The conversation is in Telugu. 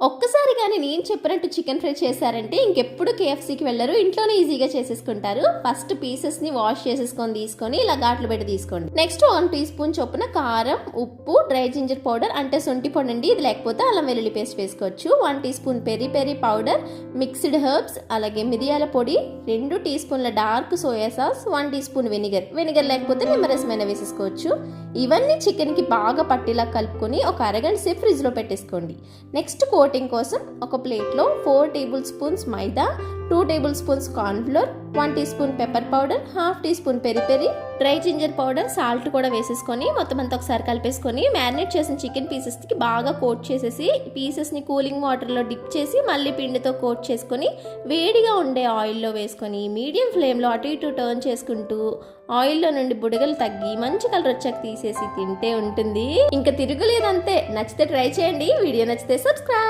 ఒక్కసారి కానీ నేను చెప్పినట్టు చికెన్ ఫ్రై చేశారంటే ఇంకెప్పుడు కేఎఫ్సీకి వెళ్ళరు, ఇంట్లోనే ఈజీగా చేసేసుకుంటారు. ఫస్ట్ పీసెస్ని వాష్ చేసేసుకొని తీసుకొని ఇలా ఘాట్లు పెట్టి తీసుకోండి. నెక్స్ట్ 1 టీ స్పూన్ చొప్పున కారం, ఉప్పు, డ్రై జింజర్ పౌడర్ అంటే శొంఠి పొడి అండి, ఇది లేకపోతే అల్లం వెల్లుల్లి పేస్ట్ వేసుకోవచ్చు. 1 teaspoon peri peri powder, mixed herbs, అలాగే మిరియాల పొడి, 2 టీ స్పూన్ల dark soy sauce, 1 teaspoon vinegar లేకపోతే నిమ్మరసమైన వేసేసుకోవచ్చు. ఇవన్నీ చికెన్కి బాగా పట్టేలా కలుపుకొని ఒక అరగంట సేపు ఫ్రిడ్జ్లో పెట్టేసుకోండి. నెక్స్ట్ కోటింగ్ కోసం ఒక ప్లేట్లో 4 tablespoons maida, 2 tablespoons cornflour, 1 teaspoon pepper powder, half teaspoon peri peri, dry ginger powder, salt కూడా వేసేసుకొని మొత్తం అంతా ఒకసారి కలిపేసుకొని మ్యారినేట్ చేసిన చికెన్ పీసెస్కి బాగా కోట్ చేసేసి పీసెస్ని కూలింగ్ వాటర్లో డిప్ చేసి మళ్ళీ పిండితో కోట్ చేసుకొని వేడిగా ఉండే ఆయిల్లో వేసుకొని మీడియం ఫ్లేమ్లో అటు ఇటు టర్న్ చేసుకుంటూ ఆయిల్లో నుండి బుడగలు తగ్గి మంచి కలర్ వచ్చాక తీసేసి తింటే ఉంటుంది ఇంకా తిరుగులేదంతే. నచ్చితే ట్రై చేయండి. వీడియో నచ్చితే సబ్స్క్రైబ్.